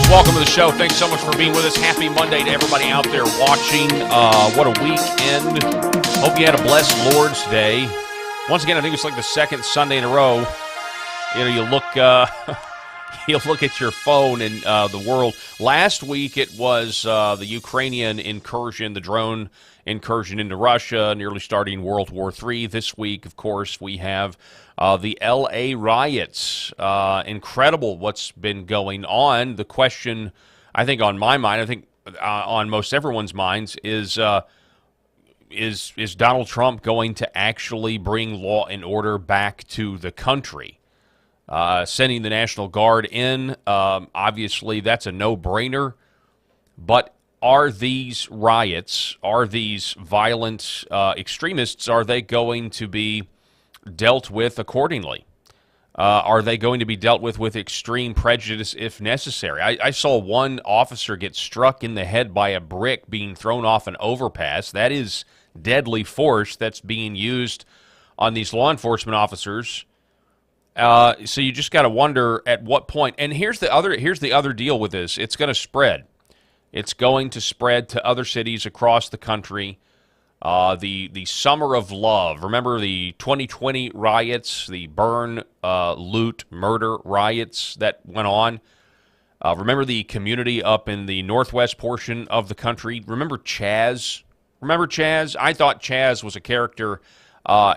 Welcome to the show. Thanks so much for being with us. Happy Monday to everybody out there watching. What a weekend. Hope you had a blessed Lord's Day. Once again, I think it's like the second Sunday in a row. You know, you look at your phone and the world. Last week it was the Ukrainian incursion, the drone incursion into Russia, nearly starting World War III. This week, of course, we have the L.A. riots. Incredible what's been going on. The question, I think, on my mind, I think on most everyone's minds, is Donald Trump going to actually bring law and order back to the country? Sending the National Guard in, obviously that's a no-brainer. But are these riots, are these violent extremists, are they going to be dealt with accordingly? Are they going to be dealt with extreme prejudice if necessary? I saw one officer get struck in the head by a brick being thrown off an overpass. That is deadly force that's being used on these law enforcement officers. So you just got to wonder at what point. And here's the other deal with this. It's going to spread. It's going to spread to other cities across the country. The Summer of Love. Remember the 2020 riots, the burn, loot, murder riots that went on? Remember the community up in the northwest portion of the country? Remember Chaz? I thought Chaz was a character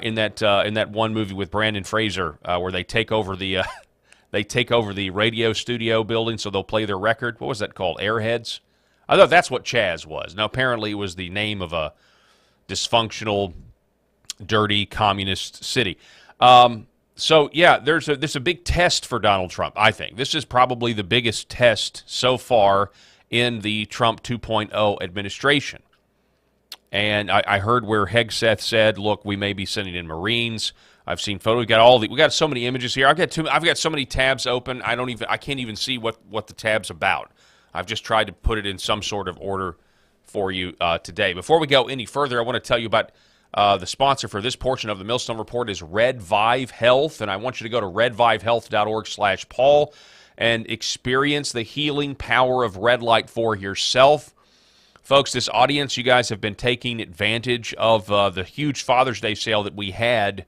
in that one movie with Brandon Fraser where they take over the radio studio building so they'll play their record. What was that called? Airheads? I thought that's what Chaz was. Now apparently it was the name of a dysfunctional, dirty communist city. So yeah, there's a big test for Donald Trump. I think this is probably the biggest test so far in the Trump 2.0 administration. And I heard where Hegseth said, "Look, we may be sending in Marines." I've seen photos. We got so many images here. I've got so many tabs open. I can't even see what the tab's about. I've just tried to put it in some sort of order for you today. Before we go any further, I want to tell you about the sponsor for this portion of the Millstone Report is Red Vive Health, and I want you to go to redvivehealth.org/Paul and experience the healing power of red light for yourself. Folks, this audience, you guys have been taking advantage of the huge Father's Day sale that we had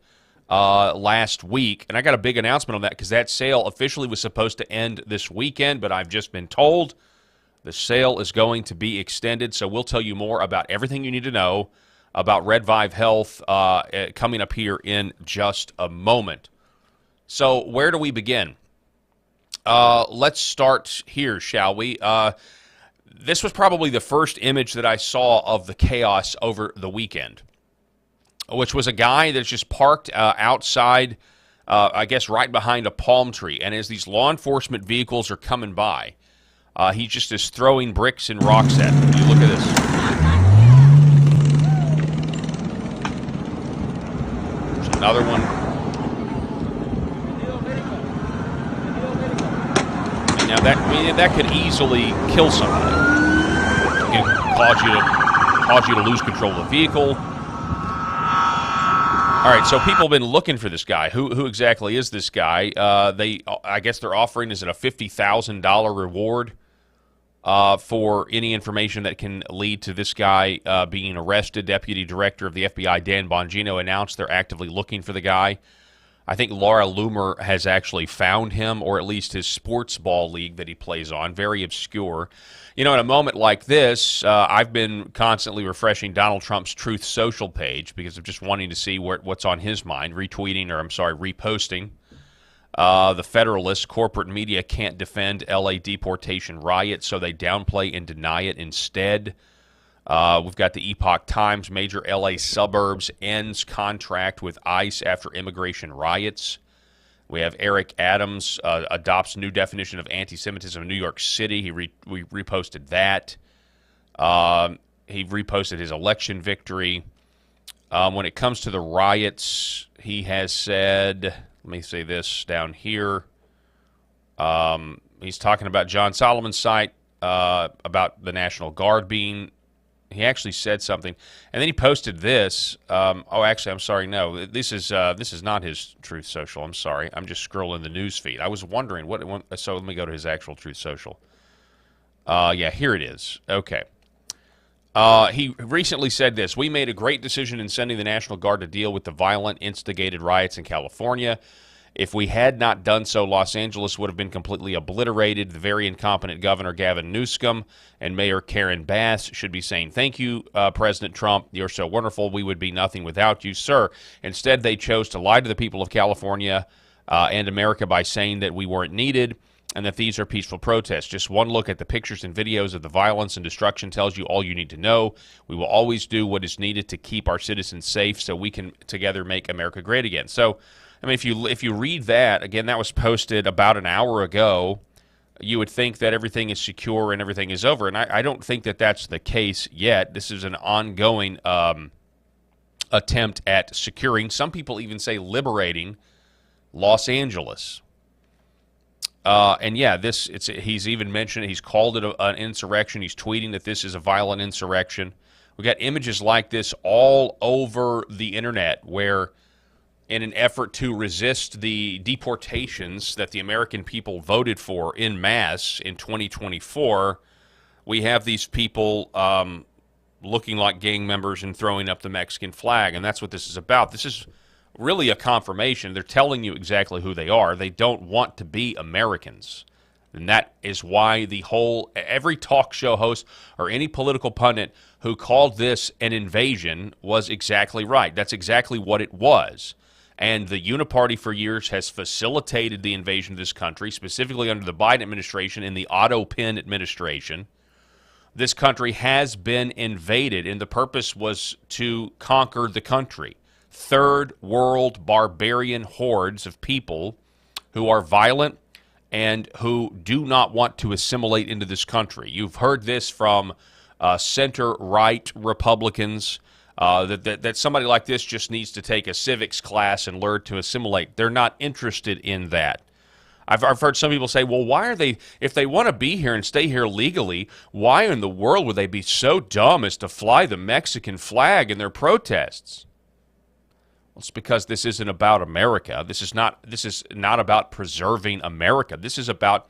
last week, and I got a big announcement on that because that sale officially was supposed to end this weekend, but I've just been told the sale is going to be extended, so we'll tell you more about everything you need to know about Red Vive Health coming up here in just a moment. So where do we begin? Let's start here, shall we? this was probably the first image that I saw of the chaos over the weekend, which was a guy that's just parked outside, I guess right behind a palm tree. And as these law enforcement vehicles are coming by, he just is throwing bricks and rocks at them. You look at this. There's another one. Now that could easily kill somebody. It could cause you to lose control of the vehicle. All right, so people have been looking for this guy. Who exactly is this guy? I guess they're offering, is it a $50,000 reward for any information that can lead to this guy being arrested. Deputy Director of the FBI, Dan Bongino, announced they're actively looking for the guy. I think Laura Loomer has actually found him, or at least his sports ball league that he plays on. Very obscure. You know, in a moment like this, I've been constantly refreshing Donald Trump's Truth Social page because of just wanting to see what's on his mind, reposting. The Federalist corporate media can't defend L.A. deportation riot, so they downplay and deny it instead. We've got the Epoch Times, major L.A. suburbs ends contract with ICE after immigration riots. We have Eric Adams adopts new definition of anti-Semitism in New York City. we reposted that. He reposted his election victory. When it comes to the riots, he has said, let me say this down here. He's talking about John Solomon's site, about the National Guard being. He actually said something, and then he posted this. Actually, I'm sorry. No, this is not his Truth Social. I'm sorry. I'm just scrolling the news feed. I was wondering what. So let me go to his actual Truth Social. Yeah, here it is. Okay. He recently said this: "We made a great decision in sending the National Guard to deal with the violent, instigated riots in California. If we had not done so, Los Angeles would have been completely obliterated. The very incompetent Governor Gavin Newsom and Mayor Karen Bass should be saying, 'Thank you, President Trump. You're so wonderful. We would be nothing without you, sir.' Instead, they chose to lie to the people of California and America by saying that we weren't needed and that these are peaceful protests. Just one look at the pictures and videos of the violence and destruction tells you all you need to know. We will always do what is needed to keep our citizens safe so we can together make America great again." So, I mean, if you read that, again, that was posted about an hour ago, you would think that everything is secure and everything is over. And I don't think that that's the case yet. This is an ongoing attempt at securing, some people even say liberating, Los Angeles. And yeah, he's even mentioned, he's called it an insurrection. He's tweeting that this is a violent insurrection. We got images like this all over the internet where, in an effort to resist the deportations that the American people voted for en masse in 2024, we have these people looking like gang members and throwing up the Mexican flag, and that's what this is about. This is really a confirmation. They're telling you exactly who they are. They don't want to be Americans, and that is why every talk show host or any political pundit who called this an invasion was exactly right. That's exactly what it was. And the Uniparty for years has facilitated the invasion of this country, specifically under the Biden administration and the Otto Penn administration. This country has been invaded, and the purpose was to conquer the country. Third world barbarian hordes of people who are violent and who do not want to assimilate into this country. You've heard this from center-right Republicans, that somebody like this just needs to take a civics class and learn to assimilate. They're not interested in that. I've heard some people say, well, why are they, if they want to be here and stay here legally, why in the world would they be so dumb as to fly the Mexican flag in their protests? Well, it's because this isn't about America. This is not about preserving America. This is about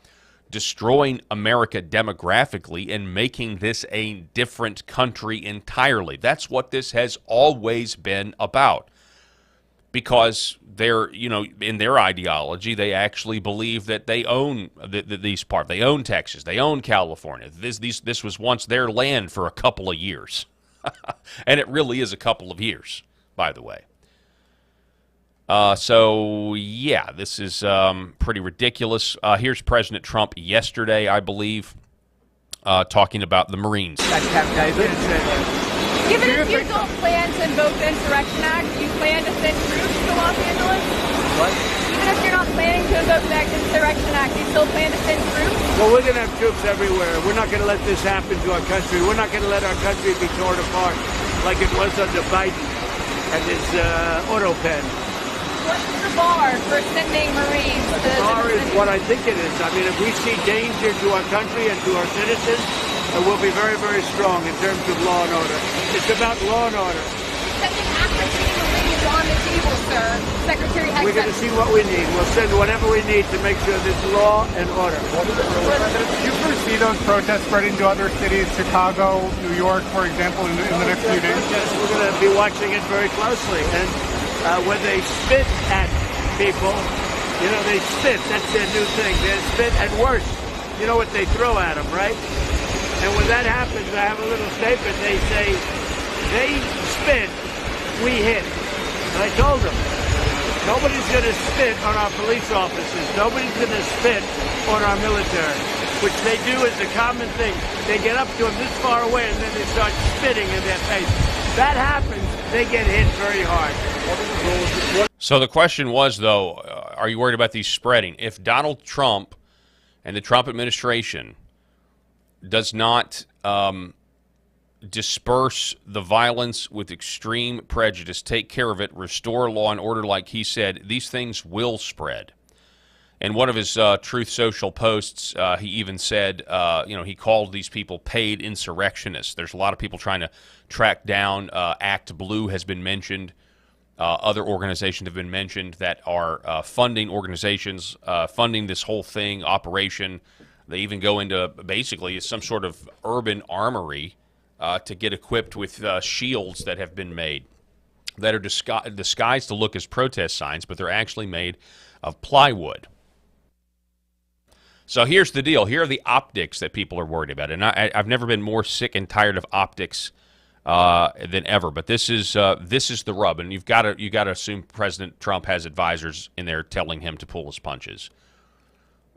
destroying America demographically and making this a different country entirely. That's what this has always been about. Because in their ideology, they actually believe that they own these parts. They own Texas. They own California. This was once their land for a couple of years. And it really is a couple of years, by the way. So, yeah, this is pretty ridiculous. Here's President Trump yesterday, I believe, talking about the Marines. Given if you don't plan to invoke the Insurrection Act, do you plan to send troops to Los Angeles? What? Even if you're not planning to invoke the Insurrection Act, you still plan to send troops? Well, we're going to have troops everywhere. We're not going to let this happen to our country. We're not going to let our country be torn apart like it was under Biden and his auto pen. What's the bar for sending Marines? The bar is what I think it is. I mean, if we see danger to our country and to our citizens, we'll be very, very strong in terms of law and order. It's about law and order. Sending active duty Marines on the table, sir. Secretary Hegseth. We're going to see what we need. We'll send whatever we need to make sure there's law and order. Do you foresee those protests spreading to other cities, Chicago, New York, for example, in the next few days? Yes, we're going to be watching it very closely. And when they spit at people, you know, they spit. That's their new thing. They spit, and worse, you know what they throw at them, right? And when that happens, I have a little statement. They say, they spit, we hit. And I told them, nobody's going to spit on our police officers. Nobody's going to spit on our military, which they do as a common thing. They get up to them this far away, and then they start spitting in their face. That happens, they get hit very hard. So the question was, though, are you worried about these spreading? If Donald Trump and the Trump administration does not disperse the violence with extreme prejudice, take care of it, restore law and order like he said, these things will spread. In one of his Truth Social posts, he even said, he called these people paid insurrectionists. There's a lot of people trying to track down. Act Blue has been mentioned. Other organizations have been mentioned that are funding organizations, funding this whole thing, operation. They even go into basically some sort of urban armory to get equipped with shields that have been made that are disguised to look as protest signs, but they're actually made of plywood. So here's the deal. Here are the optics that people are worried about. And I've never been more sick and tired of optics than ever. But this is the rub. And you've got to assume President Trump has advisors in there telling him to pull his punches.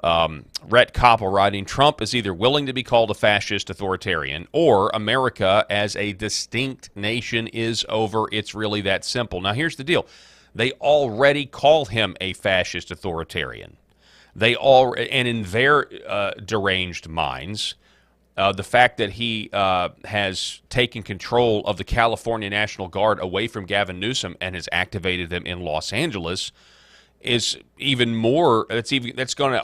Rhett Koppel writing, Trump is either willing to be called a fascist authoritarian or America as a distinct nation is over. It's really that simple. Now, here's the deal. They already call him a fascist authoritarian. And in their deranged minds, the fact that he has taken control of the California National Guard away from Gavin Newsom and has activated them in Los Angeles is even more. That's going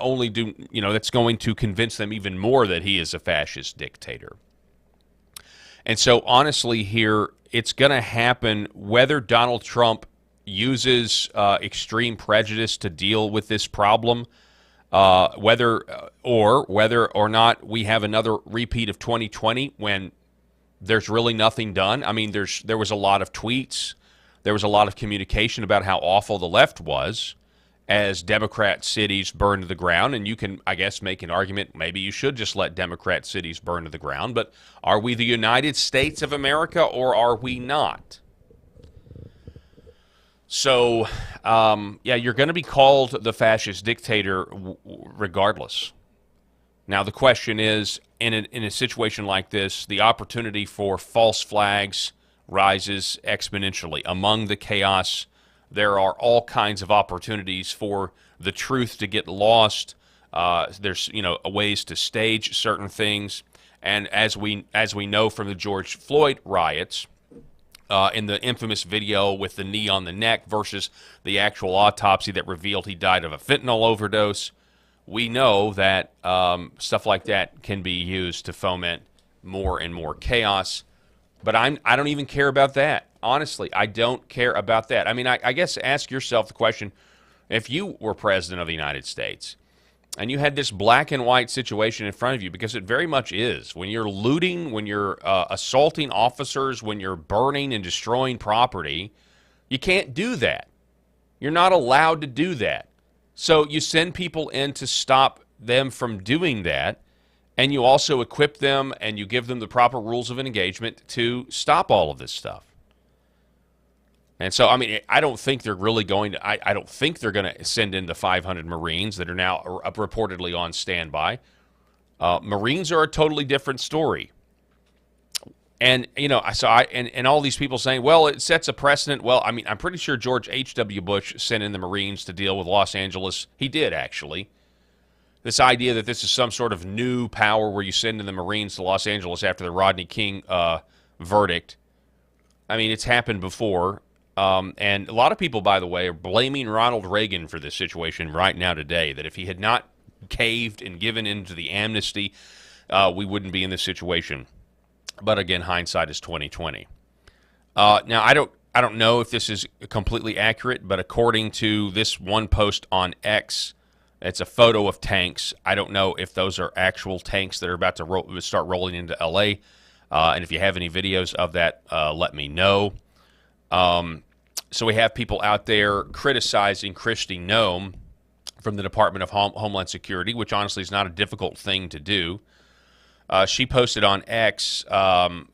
to convince them even more that he is a fascist dictator. And so, honestly, here it's going to happen whether Donald Trump uses extreme prejudice to deal with this problem. Whether or not we have another repeat of 2020 when there's really nothing done. I mean, there was a lot of tweets. There was a lot of communication about how awful the left was as Democrat cities burned to the ground. And you can, I guess, make an argument, maybe you should just let Democrat cities burn to the ground. But are we the United States of America or are we not? So, you're going to be called the fascist dictator regardless. Now, the question is, in a situation like this, the opportunity for false flags rises exponentially. Among the chaos, there are all kinds of opportunities for the truth to get lost. There's, ways to stage certain things. And as we know from the George Floyd riots, in the infamous video with the knee on the neck versus the actual autopsy that revealed he died of a fentanyl overdose, we know that stuff like that can be used to foment more and more chaos. But I don't even care about that. Honestly, I don't care about that. I mean, I guess ask yourself the question, if you were president of the United States and you had this black and white situation in front of you, because it very much is. When you're looting, when you're assaulting officers, when you're burning and destroying property, you can't do that. You're not allowed to do that. So you send people in to stop them from doing that, and you also equip them and you give them the proper rules of engagement to stop all of this stuff. And so, I mean, I don't think they're really going to, I don't think they're going to send in the 500 Marines that are now reportedly on standby. Marines are a totally different story. And, you know, and all these people saying, well, it sets a precedent. Well, I mean, I'm pretty sure George H.W. Bush sent in the Marines to deal with Los Angeles. He did, actually. This idea that this is some sort of new power where you send in the Marines to Los Angeles after the Rodney King verdict. I mean, it's happened before. And a lot of people, by the way, are blaming Ronald Reagan for this situation right now today, that if he had not caved and given in to the amnesty, we wouldn't be in this situation. But again, hindsight is 20/20. Now, I don't know if this is completely accurate, but according to this one post on X, it's a photo of tanks. I don't know if those are actual tanks that are about to start rolling into L.A. And if you have any videos of that, let me know. So we have people out there criticizing Kristi Noem from the Department of Homeland Security, which honestly is not a difficult thing to do. She posted on X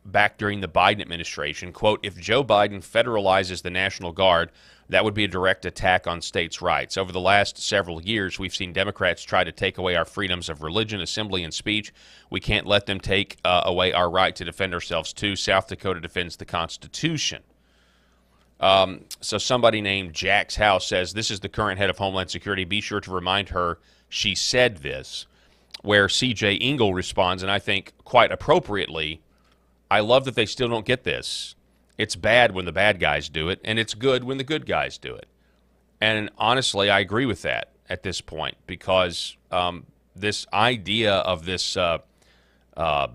back during the Biden administration, quote, if Joe Biden federalizes the National Guard, that would be a direct attack on states' rights. Over the last several years, we've seen Democrats try to take away our freedoms of religion, assembly, and speech. We can't let them take away our right to defend ourselves, too. South Dakota defends the Constitution. So somebody named Jack's House says, this is the current head of Homeland Security. Be sure to remind her she said this. Where C.J. Ingle responds, and I think quite appropriately, I love that they still don't get this. It's bad when the bad guys do it, and it's good when the good guys do it. And honestly, I agree with that at this point, because this idea of this, that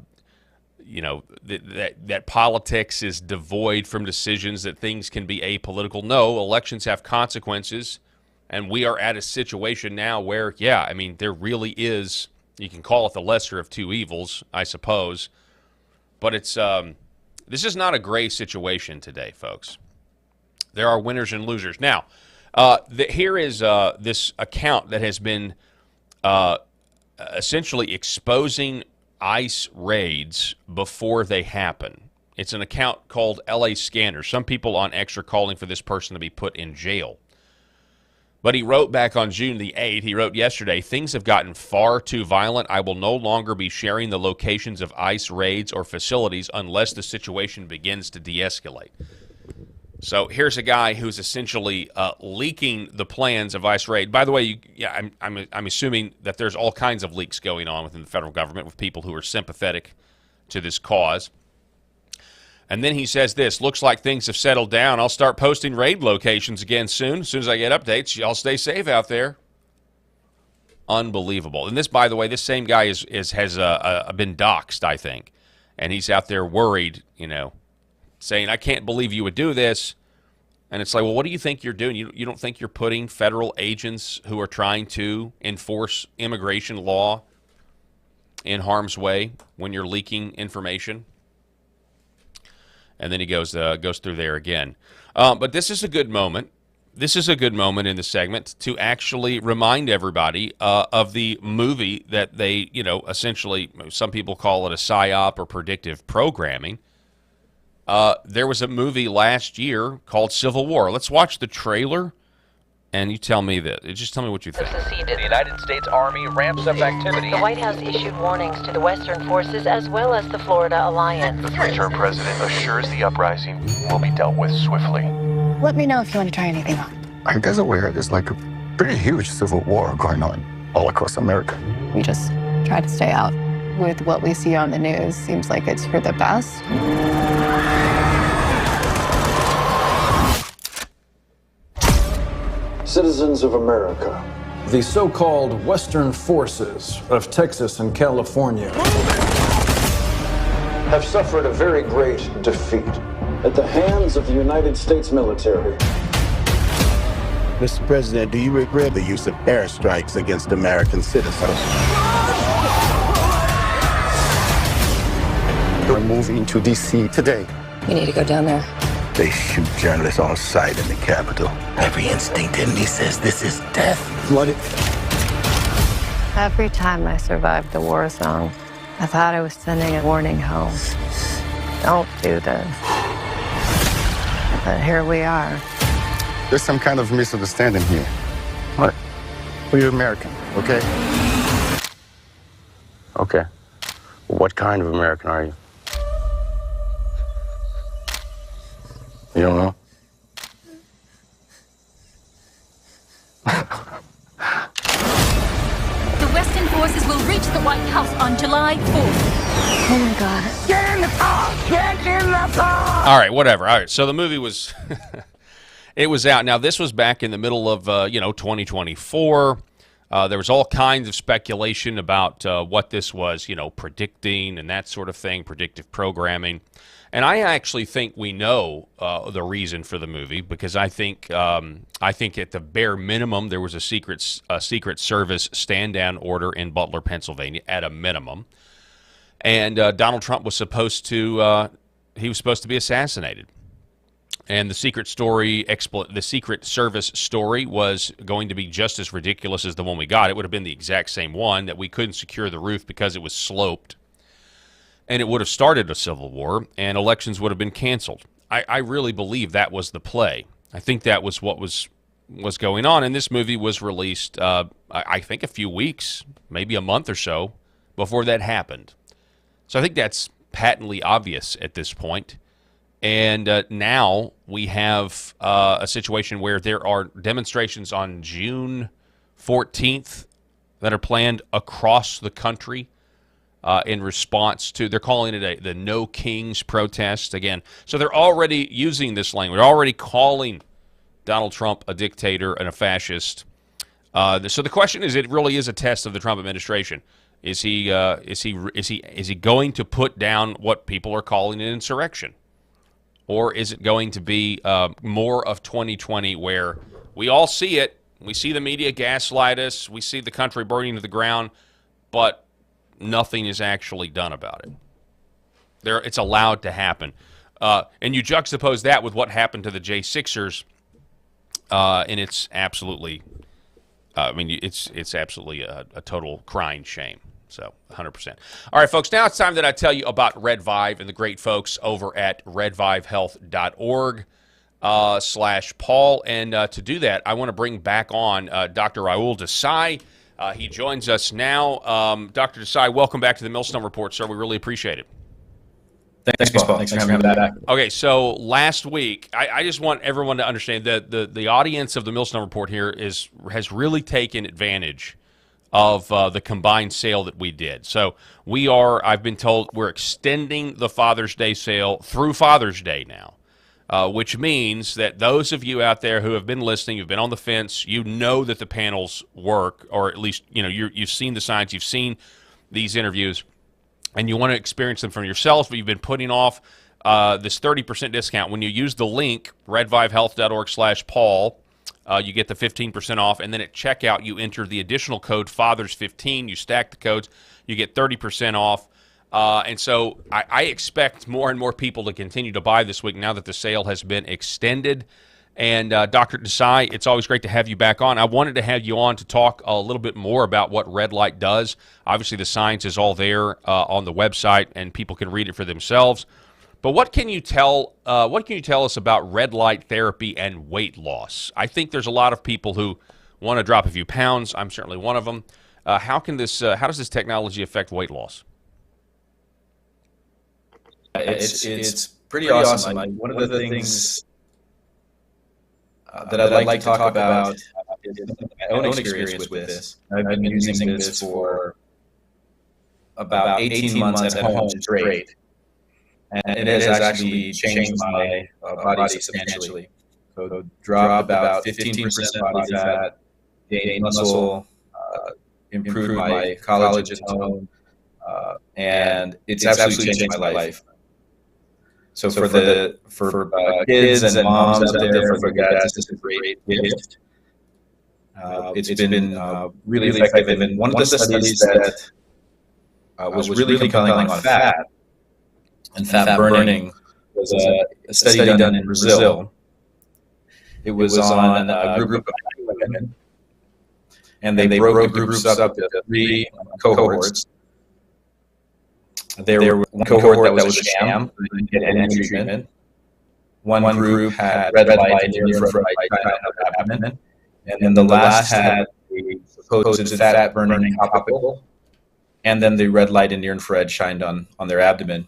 politics is devoid from decisions, that things can be apolitical. No, elections have consequences, and we are at a situation now where, yeah, I mean, there really is. You can call it the lesser of two evils, I suppose. But it's this is not a gray situation today, folks. There are winners and losers. Now, here is this account that has been essentially exposing ICE raids before they happen. It's an account called LA Scanner. Some people on X are calling for this person to be put in jail. But he wrote back on June the 8th, he wrote yesterday, things have gotten far too violent. I will no longer be sharing the locations of ICE raids or facilities unless the situation begins to de-escalate. So here's a guy who's essentially leaking the plans of ICE raid. By the way, I'm assuming that there's all kinds of leaks going on within the federal government with people who are sympathetic to this cause. And then he says this, looks like things have settled down. I'll start posting raid locations again soon. As soon as I get updates, y'all stay safe out there. Unbelievable. And this, by the way, this same guy has been doxxed, I think. And he's out there worried, saying, I can't believe you would do this. And it's like, well, what do you think you're doing? You don't think you're putting federal agents who are trying to enforce immigration law in harm's way when you're leaking information? And then he goes through there again. But this is a good moment. This is a good moment in the segment to actually remind everybody of the movie that they, essentially, some people call it a PSYOP or predictive programming. There was a movie last year called Civil War. Let's watch the trailer, and you tell me that. Just tell me what you think. The United States Army ramps up activity. The White House issued warnings to the Western forces as well as the Florida Alliance. The three-term president assures the uprising will be dealt with swiftly. Let me know if you want to try anything on. Are you guys aware there's like a pretty huge civil war going on all across America? We just try to stay out. With what we see on the news, seems like it's for the best. Citizens of America. The so-called Western forces of Texas and California have suffered a very great defeat at the hands of the United States military. Mr. President, do you regret the use of airstrikes against American citizens? They're moving to D.C. today. We need to go down there. They shoot journalists on sight in the Capitol. Every instinct in me says this is death. Flooded. Every time I survived the war zone, I thought I was sending a warning home. Don't do this. But here we are. There's some kind of misunderstanding here. What? We're American, okay? Okay. What kind of American are you? You don't know? The Western forces will reach the White House on July 4th. Oh my God. Get in the car! Get in the car! All right, whatever. All right, so the movie was it was out. Now this was back in the middle of 2024. There was all kinds of speculation about what this was, predicting and that sort of thing, predictive programming. And I actually think we know the reason for the movie, because I think at the bare minimum there was a Secret Service stand-down order in Butler, Pennsylvania, at a minimum, and Donald Trump was supposed to be assassinated. And the Secret Service story was going to be just as ridiculous as the one we got. It would have been the exact same one, that we couldn't secure the roof because it was sloped. And it would have started a civil war, and elections would have been canceled. I really believe that was the play. I think that was what was going on. And this movie was released, I think, a few weeks, maybe a month or so, before that happened. So I think that's patently obvious at this point. And now we have a situation where there are demonstrations on June 14th that are planned across the country in response to, they're calling it the No Kings protest again. So they're already using this language, already calling Donald Trump a dictator and a fascist. So the question is, it really is a test of the Trump administration. Is he going to put down what people are calling an insurrection? Or is it going to be more of 2020, where we all see it, we see the media gaslight us, we see the country burning to the ground, but nothing is actually done about it. It's allowed to happen. And you juxtapose that with what happened to the J6ers, and it's absolutely, it's absolutely a total crying shame. So 100%. All right, folks, now it's time that I tell you about Red Vive and the great folks over at redvivehealth.org /Paul. And to do that, I want to bring back on Dr. Rahul Desai. He joins us now. Dr. Desai, welcome back to the Millstone Report, sir. We really appreciate it. Thanks, Paul. Thanks for having me back. Okay, so last week, I just want everyone to understand that the audience of the Millstone Report here has really taken advantage of the combined sale that we did. So I've been told we're extending the Father's Day sale through Father's Day now, which means that those of you out there who have been listening, you've been on the fence, you know that the panels work, or at least you've seen the signs, you've seen these interviews, and you want to experience them for yourselves, but you've been putting off this 30% discount. When you use the link, redvivehealth.org /Paul, you get the 15% off, and then at checkout, you enter the additional code FATHERS15. You stack the codes, you get 30% off. And so I expect more and more people to continue to buy this week now that the sale has been extended. And Dr. Desai, it's always great to have you back on. I wanted to have you on to talk a little bit more about what red light does. Obviously, the science is all there on the website, and people can read it for themselves. But what can you tell us about red light therapy and weight loss? I think there's a lot of people who want to drop a few pounds. I'm certainly one of them. How does this technology affect weight loss? It's pretty awesome. One of the things that I'd like to talk about is my own experience with this. I've been using this for about 18 months at home straight. And it has actually changed my body substantially. So dropped about 15% body fat, gained muscle, improved my collagen tone, and it's absolutely changed my life. So for kids and moms out there, for dads, this is a great gift. It's been really effective. And one of the studies that was really compelling on fat and fat burning was a study done in Brazil. It was on a group of women, and they broke the groups up into 3 cohorts. There was one cohort that was a sham, they didn't get any treatment. One group had red light in the infrared abdomen, and then the last had a supposed fat burning topical. and then the red light and near infrared shined on their abdomen.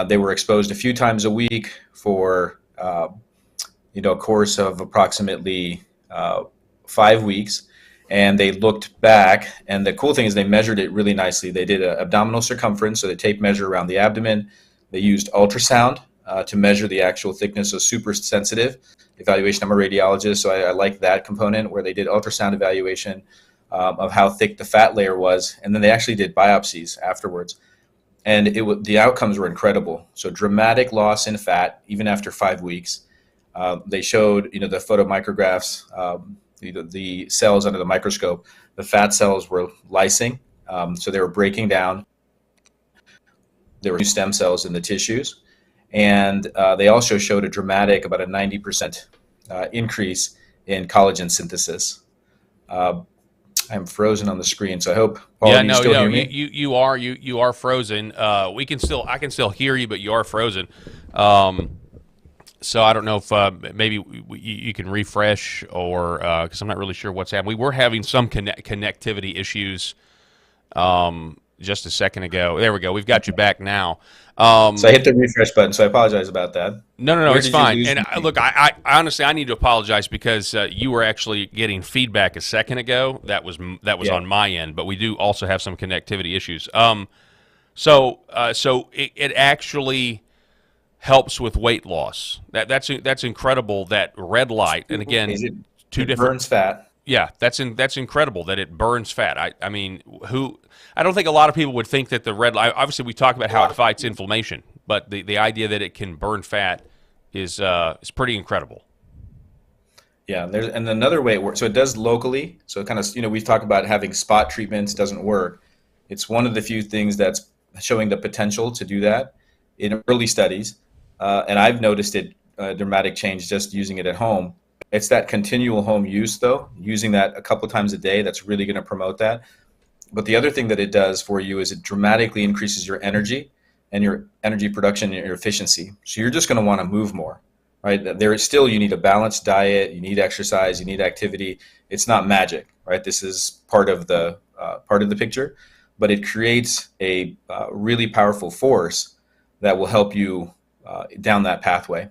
They were exposed a few times a week for a course of approximately 5 weeks, and they looked back. And the cool thing is they measured it really nicely. They did an abdominal circumference, so they tape measure around the abdomen. They used ultrasound to measure the actual thickness, so super sensitive evaluation. I'm a radiologist, so I like that component where they did ultrasound evaluation of how thick the fat layer was, and then they actually did biopsies afterwards. And the outcomes were incredible. So dramatic loss in fat, even after 5 weeks. They showed, the photomicrographs, the cells under the microscope. The fat cells were lysing, so they were breaking down. There were new stem cells in the tissues. And they also showed a dramatic, about a 90% increase in collagen synthesis. I'm frozen on the screen, so I hope Paul, you still hear me? You are frozen. I can still hear you, but you are frozen. So I don't know if maybe you can refresh, or because I'm not really sure what's happening. We were having some connectivity issues just a second ago. There we go. We've got you back now. So I hit the refresh button, so I apologize about that. No, it's fine. And look, I honestly, I need to apologize because you were actually getting feedback a second ago. That was on my end, but we do also have some connectivity issues. So it actually helps with weight loss. That's incredible. That red light, and again, it burns fat. Yeah, that's incredible that it burns fat. I mean, I don't think a lot of people would think that the red light. Obviously, we talk about how it fights inflammation, but the idea that it can burn fat is pretty incredible. Yeah, and another way it works. So it does locally. So it kind of, we've talked about having spot treatments doesn't work. It's one of the few things that's showing the potential to do that in early studies, and I've noticed it dramatic change just using it at home. It's that continual home use, though, using that a couple times a day, that's really going to promote that. But the other thing that it does for you is it dramatically increases your energy and your energy production and your efficiency. So you're just going to want to move more, right? There is still, you need a balanced diet, you need exercise, you need activity. It's not magic, right? This is part of the picture, but it creates a really powerful force that will help you down that pathway.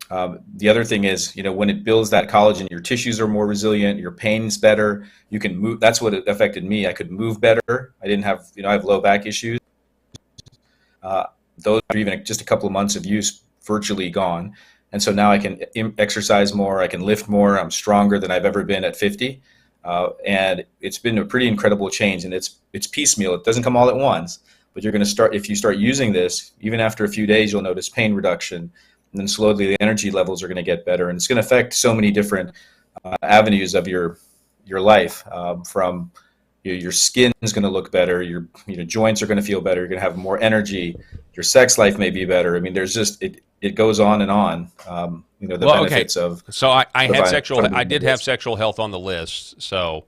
The other thing is, when it builds that collagen, your tissues are more resilient, your pain's better, you can move. That's what it affected me. I could move better. I didn't have, I have low back issues. Those are even just a couple of months of use virtually gone. And so now I can exercise more, I can lift more, I'm stronger than I've ever been at 50. And it's been a pretty incredible change, and it's piecemeal. It doesn't come all at once, but you're going to start, if you start using this, even after a few days, you'll notice pain reduction. And then slowly the energy levels are going to get better, and it's going to affect so many different avenues of your life. From your skin is going to look better, your joints are going to feel better, you're going to have more energy, your sex life may be better. I mean, there's just it goes on and on. The benefits of. So I did have sexual health on the list. So,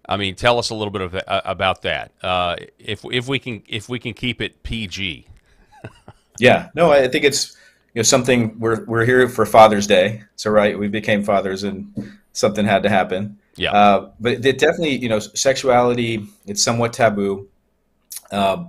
I mean, tell us a little bit about that. If we can keep it PG. Yeah, no, I think it's. Something we're here for Father's Day, so right, we became fathers, and something had to happen. Yeah. But it definitely, sexuality, it's somewhat taboo, but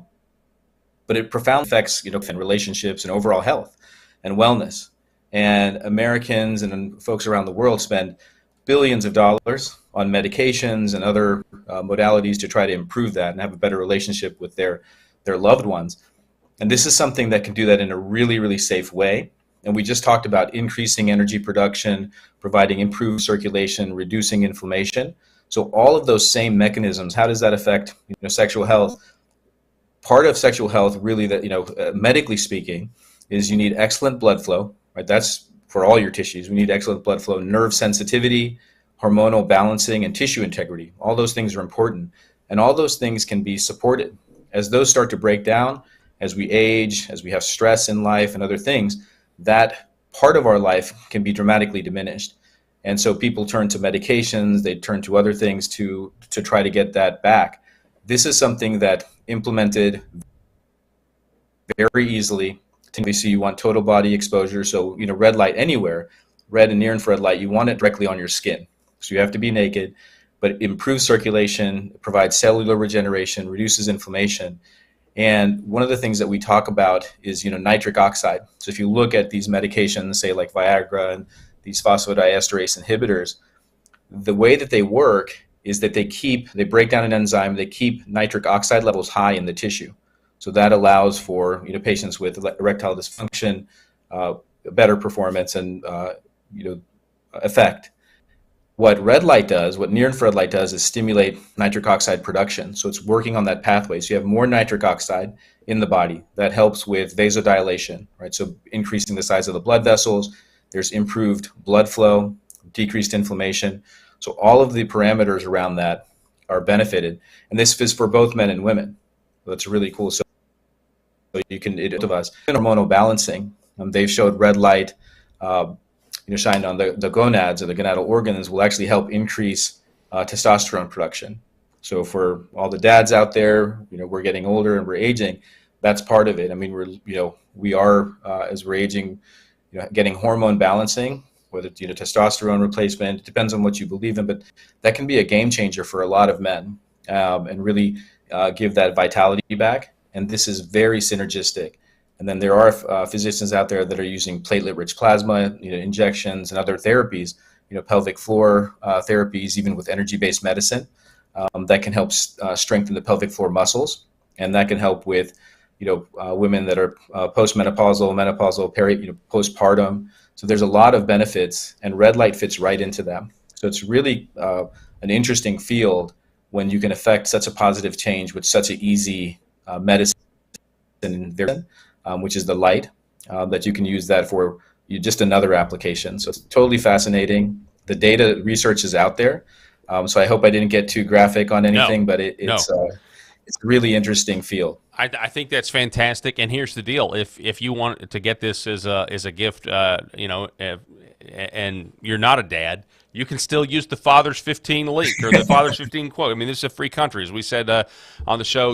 it profoundly affects, in relationships and overall health and wellness. And Americans and folks around the world spend billions of dollars on medications and other modalities to try to improve that and have a better relationship with their loved ones. And this is something that can do that in a really, really safe way. And we just talked about increasing energy production, providing improved circulation, reducing inflammation. So all of those same mechanisms, how does that affect sexual health? Part of sexual health, really, that medically speaking, is you need excellent blood flow, right? That's for all your tissues. We need excellent blood flow, nerve sensitivity, hormonal balancing, and tissue integrity. All those things are important. And all those things can be supported. As those start to break down, as we age, as we have stress in life and other things, that part of our life can be dramatically diminished. And so people turn to medications, they turn to other things to try to get that back. This is something that implemented very easily. Obviously, you want total body exposure. So, red light anywhere, red and near infrared light, you want it directly on your skin. So you have to be naked. but it improves circulation, provides cellular regeneration, reduces inflammation. And one of the things that we talk about is, nitric oxide. So if you look at these medications, say like Viagra and these phosphodiesterase inhibitors, the way that they work is that they break down an enzyme, they keep nitric oxide levels high in the tissue. So that allows for, patients with erectile dysfunction, better performance and, effect. What red light does, what near-infrared light does, is stimulate nitric oxide production. So it's working on that pathway. So you have more nitric oxide in the body. That helps with vasodilation, right? So increasing the size of the blood vessels. There's improved blood flow, decreased inflammation. So all of the parameters around that are benefited. And this is for both men and women. That's really cool. So you can, of us, hormonal balancing. They've showed red light, shined on the gonads or the gonadal organs will actually help increase testosterone production. So for all the dads out there, we're getting older and we're aging. That's part of it. I mean, we are as we're aging, getting hormone balancing, whether it's testosterone replacement. It depends on what you believe in, but that can be a game changer for a lot of men and really give that vitality back. And this is very synergistic. And then there are physicians out there that are using platelet-rich plasma, injections and other therapies, pelvic floor therapies, even with energy-based medicine, that can help strengthen the pelvic floor muscles, and that can help with, women that are postmenopausal, menopausal, postpartum. So there's a lot of benefits, and red light fits right into them. So it's really an interesting field when you can affect such a positive change with such an easy medicine. Which is the light, that you can use that for just another application. So it's totally fascinating. The data research is out there. So I hope I didn't get too graphic on anything, but it's a really interesting field. I think that's fantastic. And here's the deal: if you want to get this as a gift, and you're not a dad, you can still use the Father's 15 link or the Father's 15 quote. I mean, this is a free country, as we said on the show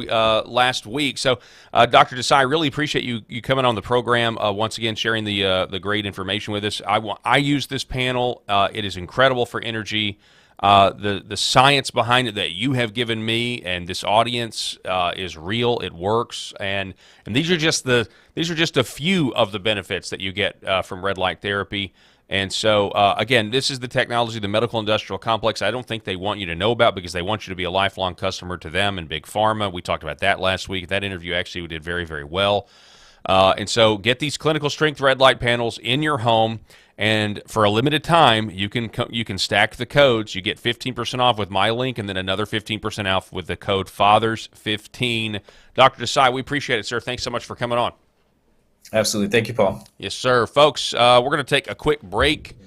last week. So, Dr. Desai, I really appreciate you coming on the program once again, sharing the great information with us. I use this panel. It is incredible for energy. The science behind it that you have given me and this audience is real. It works, and these are just a few of the benefits that you get from red light therapy. And so, again, this is the technology, the medical industrial complex. I don't think they want you to know about because they want you to be a lifelong customer to them and Big Pharma. We talked about that last week. That interview actually did very, very well. And so get these clinical strength red light panels in your home. And for a limited time, you can stack the codes. You get 15% off with my link and then another 15% off with the code FATHERS15. Dr. Desai, we appreciate it, sir. Thanks so much for coming on. Absolutely. Thank you, Paul. Yes, sir. Folks, we're going to take a quick break.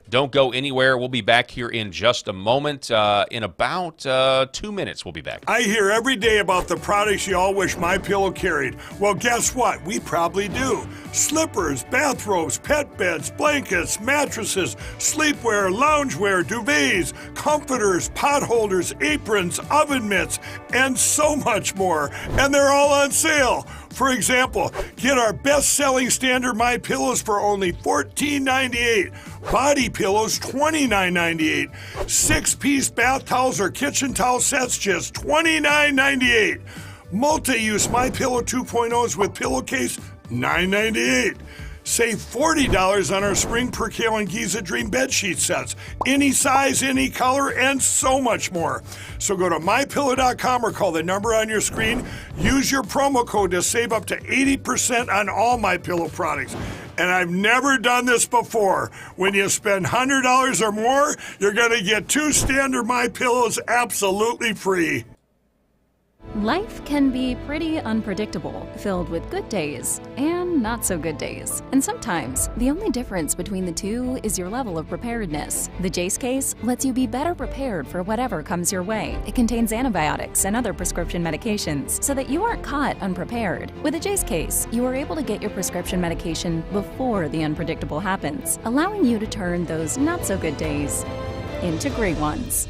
Don't go anywhere. We'll be back here in just a moment. In about 2 minutes, we'll be back. I hear every day about the products you all wish MyPillow carried. Well, guess what? We probably do. Slippers, bathrobes, pet beds, blankets, mattresses, sleepwear, loungewear, duvets, comforters, pot holders, aprons, oven mitts, and so much more. And they're all on sale. For example, get our best-selling standard MyPillows for only $14.98. Body pillows, $29.98. 6-piece bath towels or kitchen towel sets, just $29.98. Multi-use MyPillow 2.0s with pillowcase, $9.98. Save $40 on our Spring Percale and Giza Dream bedsheet sets. Any size, any color, and so much more. So go to MyPillow.com or call the number on your screen. Use your promo code to save up to 80% on all MyPillow products. And I've never done this before. When you spend $100 or more, you're going to get 2 standard MyPillows absolutely free. Life can be pretty unpredictable, filled with good days and not so good days. And sometimes, the only difference between the two is your level of preparedness. The Jace case lets you be better prepared for whatever comes your way. It contains antibiotics and other prescription medications so that you aren't caught unprepared. With the Jace case, you are able to get your prescription medication before the unpredictable happens, allowing you to turn those not so good days into great ones.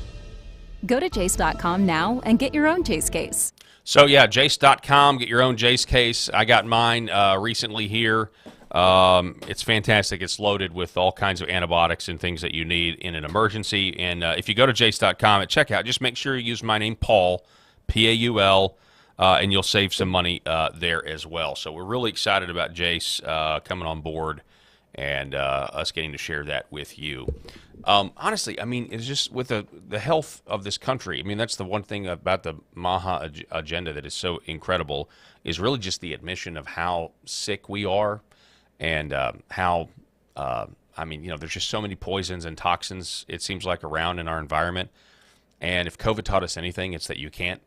Go to jace.com now and get your own Jace case. So, yeah, jace.com, get your own Jace case. I got mine recently here. It's fantastic. It's loaded with all kinds of antibiotics and things that you need in an emergency. And if you go to jace.com at checkout, just make sure you use my name, Paul, P-A-U-L, and you'll save some money there as well. So we're really excited about Jace coming on board and us getting to share that with you. Honestly, I mean, it's just with the health of this country. I mean, that's the one thing about the Maha agenda that is so incredible, is really just the admission of how sick we are. And how, I mean, there's just so many poisons and toxins, it seems like, around in our environment. And if COVID taught us anything, it's that you can't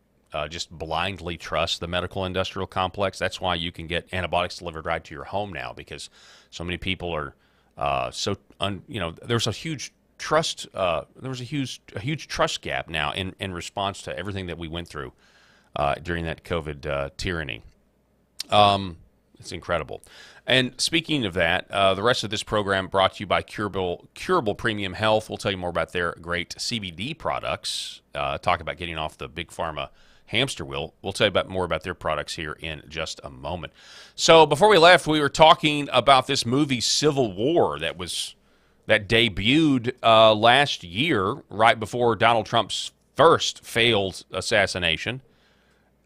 just blindly trust the medical industrial complex. That's why you can get antibiotics delivered right to your home now, because so many people are there's a huge trust. There was a huge trust gap now in response to everything that we went through during that COVID tyranny. It's incredible. And speaking of that, the rest of this program brought to you by Curable Premium Health. We'll tell you more about their great CBD products. Talk about getting off the big pharma hamster wheel. We'll tell you more about their products here in just a moment. So before we left, we were talking about this movie Civil War that debuted last year, right before Donald Trump's first failed assassination,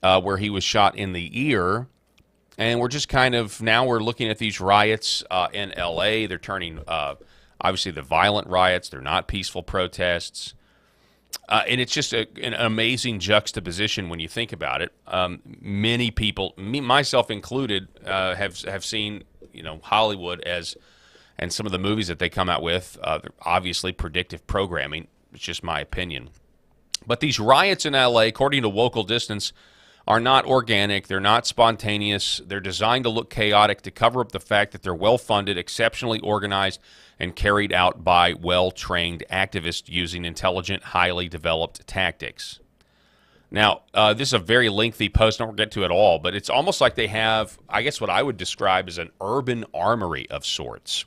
where he was shot in the ear. And we're just now we're looking at these riots in L.A. They're turning, obviously, the violent riots. They're not peaceful protests. And it's just an amazing juxtaposition when you think about it. Many people, myself included, have seen, Hollywood and some of the movies that they come out with, obviously predictive programming. It's just my opinion. But these riots in L.A., according to Local Distance, are not organic, they're not spontaneous, they're designed to look chaotic to cover up the fact that they're well-funded, exceptionally organized, and carried out by well-trained activists using intelligent, highly developed tactics. Now, this is a very lengthy post, I don't get to it all, but it's almost like they have, I guess what I would describe as an urban armory of sorts.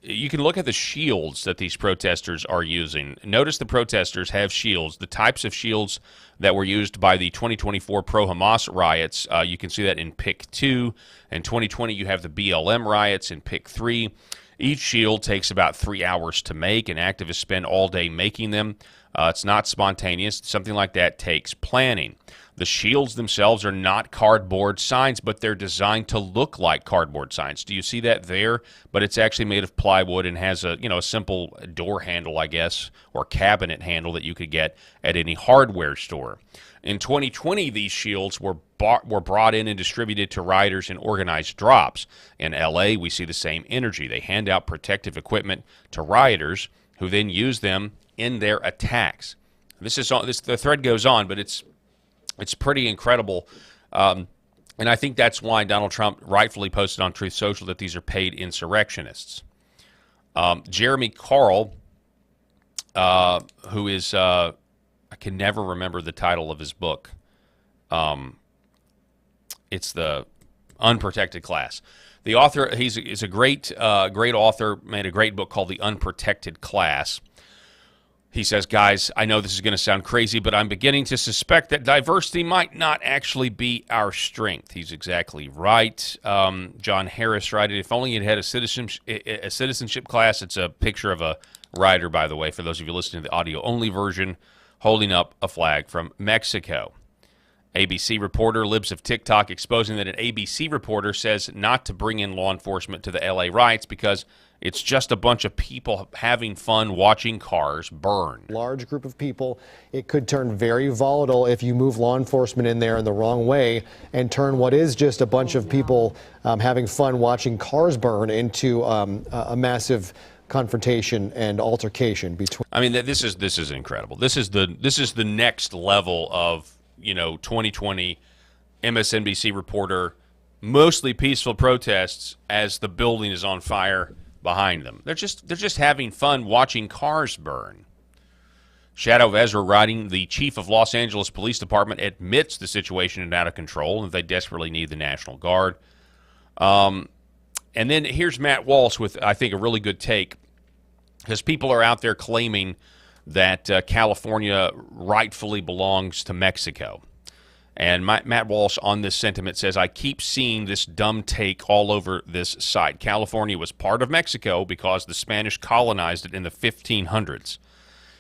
You can look at the shields that these protesters are using. Notice the protesters have shields, the types of shields that were used by the 2024 pro-Hamas riots. You can see that in Pick 2. In 2020, you have the BLM riots in Pick 3. Each shield takes about 3 hours to make, and activists spend all day making them. It's not spontaneous. Something like that takes planning. The shields themselves are not cardboard signs, but they're designed to look like cardboard signs. Do you see that there? But it's actually made of plywood and has a simple door handle, I guess, or cabinet handle that you could get at any hardware store. In 2020, these shields were brought in and distributed to rioters in organized drops. In L.A., we see the same energy. They hand out protective equipment to rioters who then use them in their attacks. The thread goes on, but it's pretty incredible. And I think that's why Donald Trump rightfully posted on Truth Social that these are paid insurrectionists. Jeremy Carl, who is, I can never remember the title of his book. It's The Unprotected Class. The author, he's a great author, made a great book called The Unprotected Class. He says, guys, I know this is going to sound crazy, but I'm beginning to suspect that diversity might not actually be our strength. He's exactly right. John Harris, right? If only it had a citizenship class. It's a picture of a rider, by the way, for those of you listening to the audio-only version, holding up a flag from Mexico. ABC reporter, libs of TikTok, exposing that an ABC reporter says not to bring in law enforcement to the LA riots because it's just a bunch of people having fun watching cars burn. Large group of people. It could turn very volatile if you move law enforcement in there in the wrong way and turn what is just a bunch of people having fun watching cars burn into a massive confrontation and altercation between. I mean, this is incredible. This is the next level of 2020 MSNBC reporter, mostly peaceful protests as the building is on fire behind them. They're just having fun watching cars burn. Shadow of Ezra writing, the chief of Los Angeles Police Department admits the situation is out of control and they desperately need the National Guard. And then here's Matt Walsh with, I think, a really good take, because people are out there claiming that California rightfully belongs to Mexico. And Matt Walsh on this sentiment says, I keep seeing this dumb take all over this site. California was part of Mexico because the Spanish colonized it in the 1500s.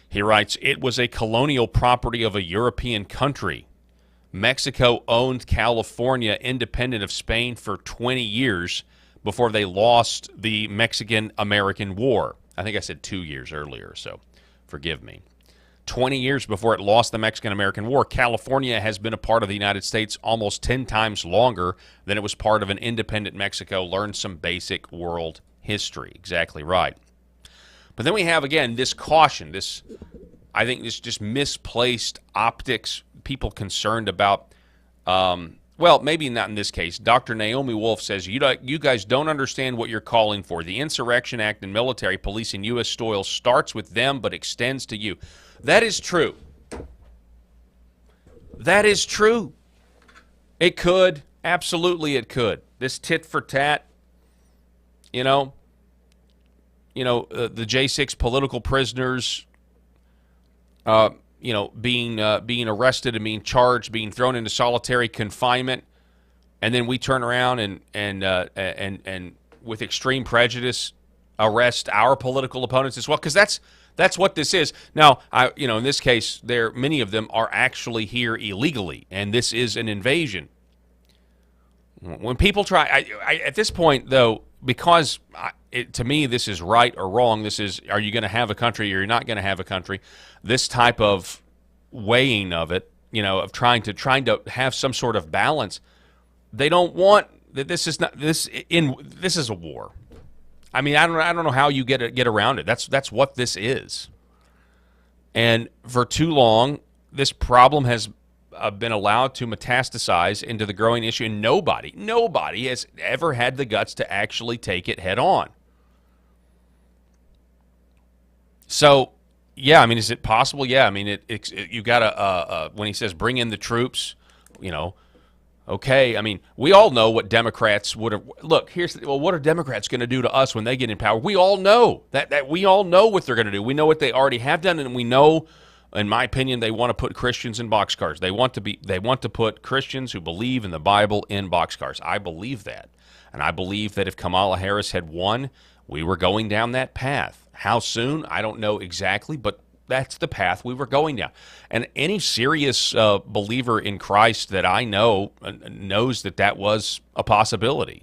He writes, it was a colonial property of a European country. Mexico owned California independent of Spain for 20 years before they lost the Mexican-American War. I think I said 2 years earlier, so forgive me. 20 years before it lost the Mexican-American War, California has been a part of the United States almost 10 times longer than it was part of an independent Mexico. Learn some basic world history. Exactly right. But then we have, again, this caution, I think this just misplaced optics, people concerned about, well, maybe not in this case. Dr. Naomi Wolf says, you guys don't understand what you're calling for. The Insurrection Act and military policing U.S. soil starts with them but extends to you. That is true. That is true. It could. Absolutely it could. This tit for tat, the J6 political prisoners, being arrested and being charged, being thrown into solitary confinement, and then we turn around and with extreme prejudice arrest our political opponents as well, because that's what this is. Now, in this case, many of them are actually here illegally, and this is an invasion. When people try, at this point, though, because to me this is right or wrong, this is, are you going to have a country or you're not going to have a country, this type of weighing of it, of trying to have some sort of balance, they don't want that. This is a war. I mean, I don't know how you get around it. That's what this is. And for too long, this problem has been allowed to metastasize into the growing issue, and nobody has ever had the guts to actually take it head on. So, yeah, I mean, is it possible? Yeah, I mean, you got to, when he says bring in the troops, okay, I mean, we all know what Democrats would have. Look, what are Democrats going to do to us when they get in power? We all know that we all know what they're going to do. We know what they already have done, and we know, in my opinion, they want to put Christians in boxcars. They want to put Christians who believe in the Bible in boxcars. I believe that, and I believe that if Kamala Harris had won, we were going down that path. How soon? I don't know exactly, but that's the path we were going down. And any serious believer in Christ that I know knows that was a possibility.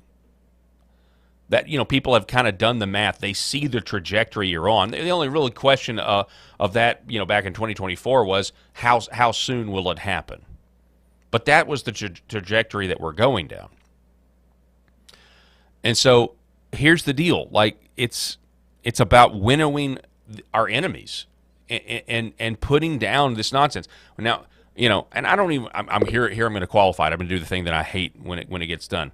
That, people have kind of done the math. They see the trajectory you're on. The only really question of that, back in 2024 was how soon will it happen? But that was the trajectory that we're going down. And so here's the deal. Like, it's about winnowing our enemies and putting down this nonsense. Now, and I don't even, I'm here I'm going to qualify it. I'm going to do the thing that I hate when it gets done.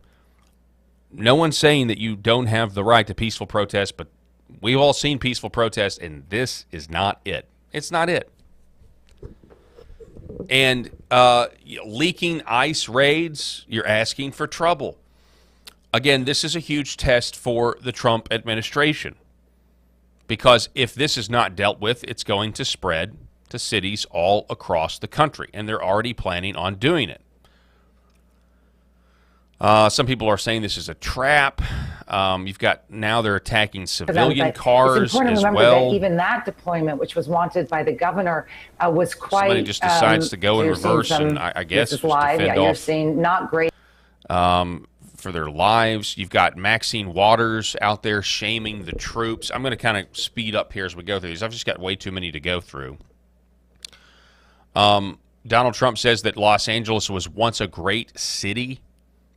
No one's saying that you don't have the right to peaceful protest, but we've all seen peaceful protest, and this is not it. It's not it. And leaking ICE raids, you're asking for trouble. Again, this is a huge test for the Trump administration. Because if this is not dealt with, it's going to spread to cities all across the country, and they're already planning on doing it. Some people are saying this is a trap. You've got, now they're attacking civilian cars it's important as to remember well. That even that deployment, which was wanted by the governor, was quite. Somebody just decides to go in reverse, and I guess this is just live. defend You're off. seeing not great. For their lives. You've got Maxine Waters out there shaming the troops. I'm going to kind of speed up here as we go through these. I've just got way too many to go through. Donald Trump says that Los Angeles was once a great city,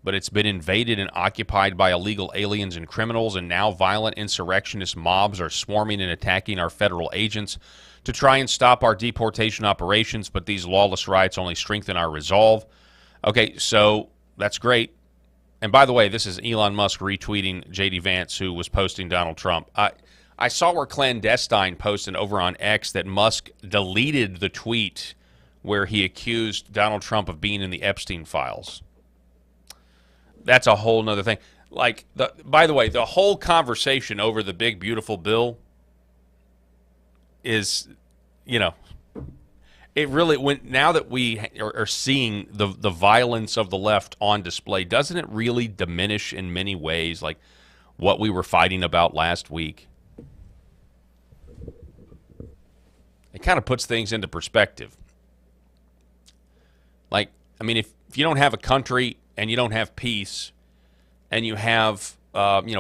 but it's been invaded and occupied by illegal aliens and criminals, and now violent insurrectionist mobs are swarming and attacking our federal agents to try and stop our deportation operations, but these lawless riots only strengthen our resolve. Okay, so that's great. And by the way, this is Elon Musk retweeting J.D. Vance, who was posting Donald Trump. I saw where Clandestine posted over on X that Musk deleted the tweet where he accused Donald Trump of being in the Epstein files. That's a whole nother thing. Like, by the way, the whole conversation over the big, beautiful bill is, it really, now that we are seeing the violence of the left on display, doesn't it really diminish in many ways, like what we were fighting about last week? It kind of puts things into perspective. Like, I mean, if you don't have a country and you don't have peace, and you have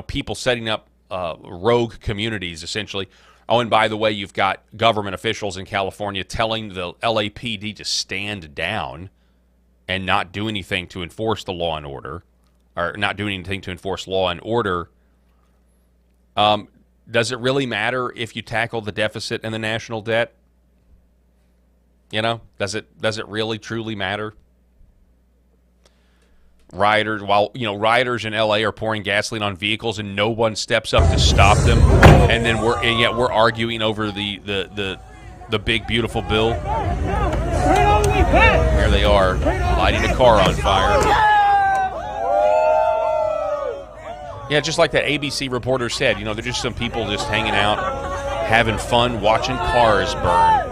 people setting up rogue communities, essentially. Oh, and by the way, you've got government officials in California telling the LAPD to stand down and not do anything to enforce the law and order, or not do anything to enforce law and order. Does it really matter if you tackle the deficit and the national debt? Does it really truly matter? Rioters, rioters in LA are pouring gasoline on vehicles and no one steps up to stop them, and yet we're arguing over the big beautiful bill. Here they are, lighting a car on fire. Yeah, just like that ABC reporter said, they're just some people just hanging out, having fun, watching cars burn.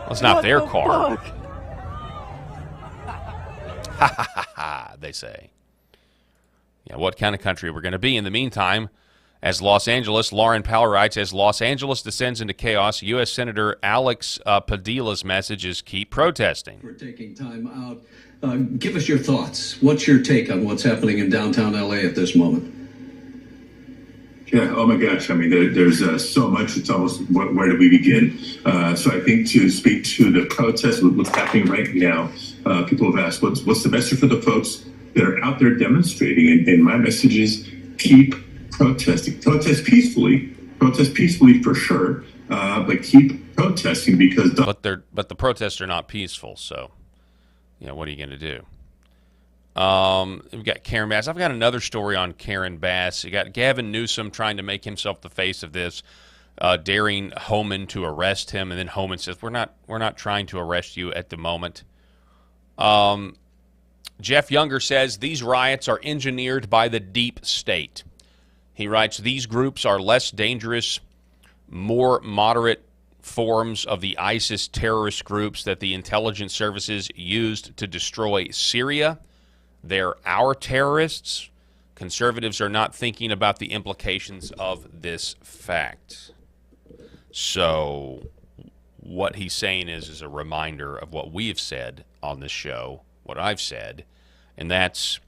Well, it's not their car. Ha ha ha ha, they say. Yeah, what kind of country we're going to be? In the meantime, Lauren Powell writes, as Los Angeles descends into chaos, U.S. Senator Alex Padilla's message is keep protesting. For taking time out, give us your thoughts. What's your take on what's happening in downtown L.A. at this moment? Yeah, oh my gosh. I mean, there's so much. It's almost, where do we begin? So I think to speak to the protest, what's happening right now, people have asked, what's the message for the folks that are out there demonstrating? And my message is keep protesting. Protest peacefully for sure, but keep protesting because... But the protests are not peaceful, so, what are you going to do? We've got Karen Bass. I've got another story on Karen Bass. You got Gavin Newsom trying to make himself the face of this, daring Homan to arrest him, and then Homan says, "We're not trying to arrest you at the moment." Jeff Younger says these riots are engineered by the deep state. He writes, these groups are less dangerous, more moderate forms of the ISIS terrorist groups that the intelligence services used to destroy Syria. They're our terrorists. Conservatives are not thinking about the implications of this fact. So what he's saying is a reminder of what we have said on this show, what I've said, and that's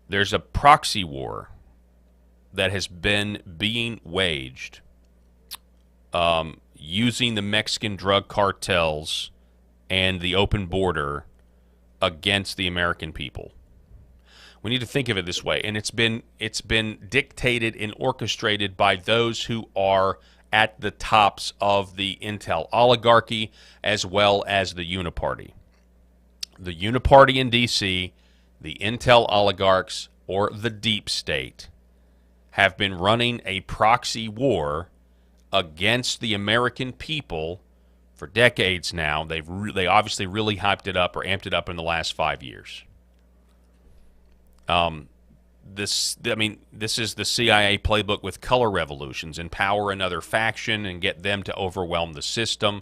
there's a proxy war that has been being waged using the Mexican drug cartels and the open border against the American people. We need to think of it this way, and it's been dictated and orchestrated by those who are at the tops of the intel oligarchy as well as the uniparty. The uniparty in D.C., the intel oligarchs, or the deep state have been running a proxy war against the American people for decades now. They obviously really hyped it up or amped it up in the last 5 years. This is the CIA playbook with color revolutions: empower another faction and get them to overwhelm the system.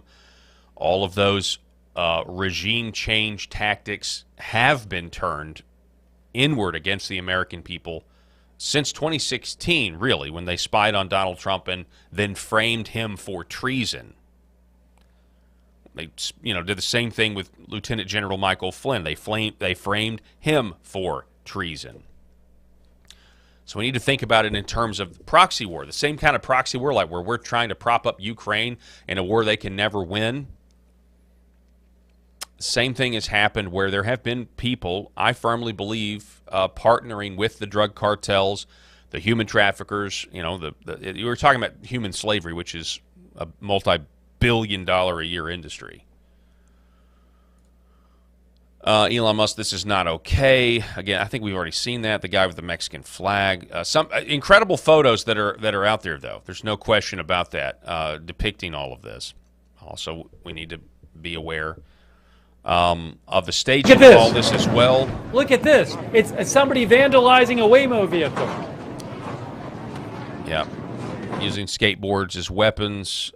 All of those regime change tactics have been turned inward against the American people since 2016, really, when they spied on Donald Trump and then framed him for treason. They, did the same thing with Lieutenant General Michael Flynn. They framed him for treason. So we need to think about it in terms of proxy war, the same kind of proxy war, like where we're trying to prop up Ukraine in a war they can never win. The same thing has happened where there have been people, I firmly believe, partnering with the drug cartels, the human traffickers. You were talking about human slavery, which is a multi-billion-dollar-a-year industry. Elon Musk, this is not okay. Again, I think we've already seen that. The guy with the Mexican flag. Some incredible photos that are out there, though. There's no question about that, depicting all of this. Also, we need to be aware of the staging of all this as well. Look at this. It's somebody vandalizing a Waymo vehicle. Yeah. using skateboards as weapons.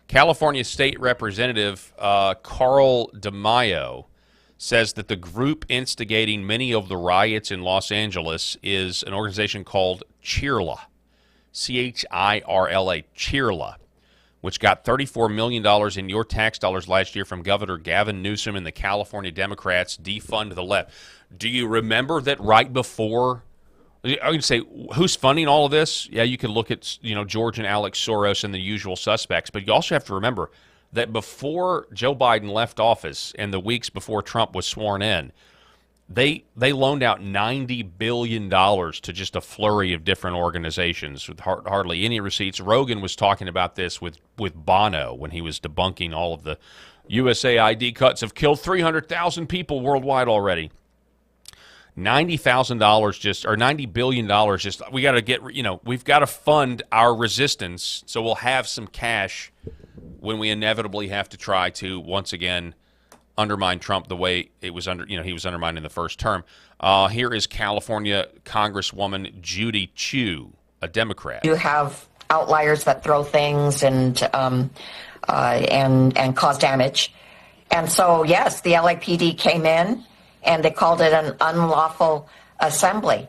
California State Representative Carl DeMaio says that the group instigating many of the riots in Los Angeles is an organization called CHIRLA, C-H-I-R-L-A, CHIRLA, which got $34 million in your tax dollars last year from Governor Gavin Newsom and the California Democrats. Defund the left. Do you remember that right before? I can say, who's funding all of this? Yeah, you can look at, George and Alex Soros and the usual suspects, but you also have to remember that before Joe Biden left office and the weeks before Trump was sworn in, they loaned out $90 billion to just a flurry of different organizations with hardly any receipts. Rogan was talking about this with Bono when he was debunking all of the USAID cuts have killed 300,000 people worldwide already. $90 billion just, we got to get, we've got to fund our resistance so we'll have some cash when we inevitably have to try to, once again, undermine Trump the way it was he was undermined in the first term. Here is California Congresswoman Judy Chu, a Democrat. You have outliers that throw things and cause damage. And so, yes, the LAPD came in and they called it an unlawful assembly.